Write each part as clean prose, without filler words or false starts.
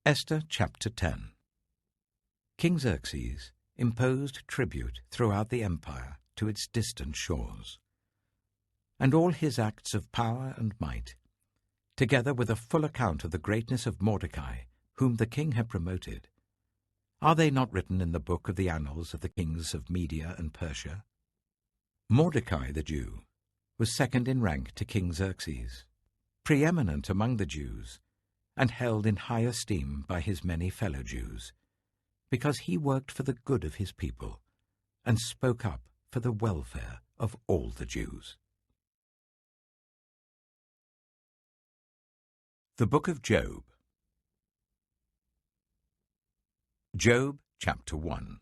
Esther chapter 10. King Xerxes imposed tribute throughout the empire to its distant shores. And all his acts of power and might, together with a full account of the greatness of Mordecai, whom the king had promoted, are they not written in the book of the annals of the kings of Media and Persia? Mordecai the Jew was second in rank to King Xerxes, preeminent among the Jews, and held in high esteem by his many fellow Jews, because he worked for the good of his people and spoke up for the welfare of all the Jews. The Book of Job. Job chapter 1.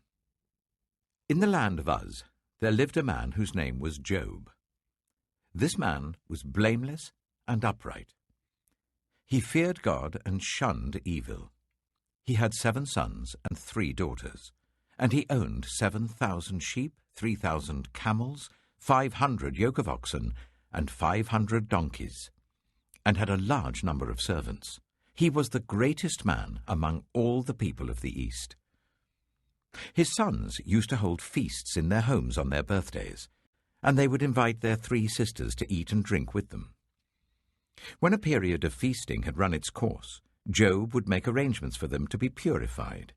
In the land of Uz there lived a man whose name was Job. This man was blameless and upright. He feared God and shunned evil. He had 7 sons and 3 daughters, and he owned 7,000 sheep, 3,000 camels, 500 yoke of oxen, and 500 donkeys, and had a large number of servants. He was the greatest man among all the people of the East. His sons used to hold feasts in their homes on their birthdays, and they would invite their 3 sisters to eat and drink with them. When a period of feasting had run its course, Job would make arrangements for them to be purified.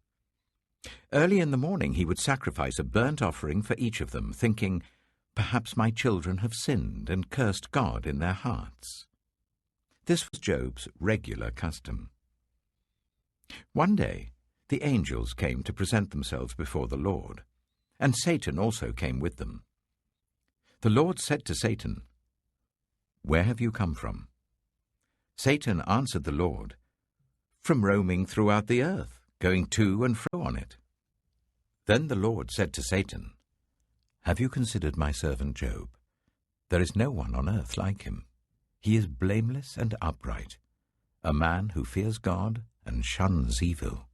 Early in the morning he would sacrifice a burnt offering for each of them, thinking, "Perhaps my children have sinned and cursed God in their hearts." This was Job's regular custom. One day the angels came to present themselves before the Lord, and Satan also came with them. The Lord said to Satan, "Where have you come from?" Satan answered the Lord, "From roaming throughout the earth, going to and fro on it." Then the Lord said to Satan, "Have you considered my servant Job? There is no one on earth like him. He is blameless and upright, a man who fears God and shuns evil."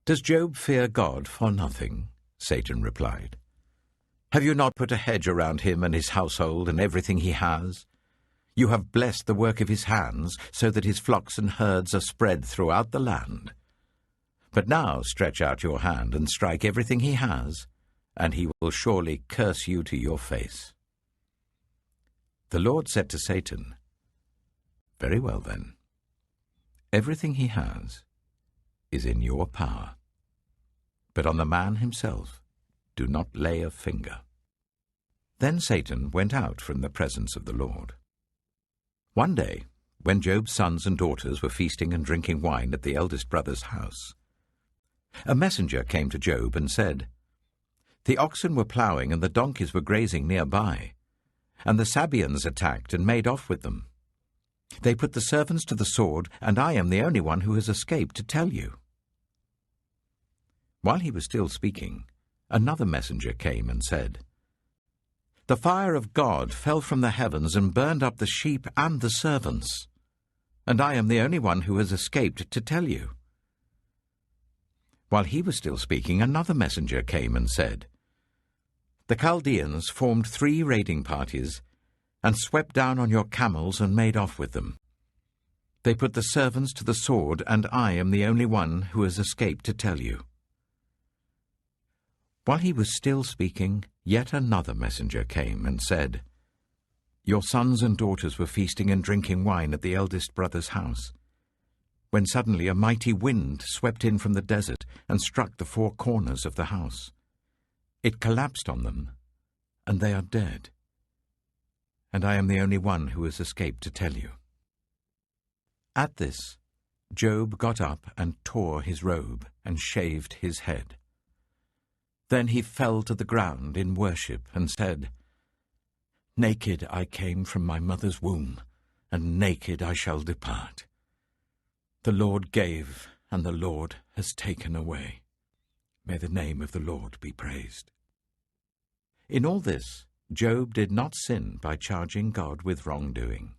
"Does Job fear God for nothing?" Satan replied. "Have you not put a hedge around him and his household and everything he has? You have blessed the work of his hands, so that his flocks and herds are spread throughout the land. But now stretch out your hand and strike everything he has, and he will surely curse you to your face." The Lord said to Satan, "Very well then. Everything he has is in your power. But on the man himself do not lay a finger." Then Satan went out from the presence of the Lord. One day, when Job's sons and daughters were feasting and drinking wine at the eldest brother's house, a messenger came to Job and said, "The oxen were ploughing and the donkeys were grazing nearby, and the Sabeans attacked and made off with them. They put the servants to the sword, and I am the only one who has escaped to tell you." While he was still speaking, another messenger came and said, "The fire of God fell from the heavens and burned up the sheep and the servants, and I am the only one who has escaped to tell you." While he was still speaking, another messenger came and said, "The Chaldeans formed 3 raiding parties and swept down on your camels and made off with them. They put the servants to the sword, and I am the only one who has escaped to tell you." While he was still speaking, yet another messenger came and said, "Your sons and daughters were feasting and drinking wine at the eldest brother's house, when suddenly a mighty wind swept in from the desert and struck the 4 corners of the house. It collapsed on them, and they are dead. And I am the only one who has escaped to tell you." At this, Job got up and tore his robe and shaved his head. Then he fell to the ground in worship and said, "Naked I came from my mother's womb, and naked I shall depart. The Lord gave, and the Lord has taken away. May the name of the Lord be praised." In all this, Job did not sin by charging God with wrongdoing.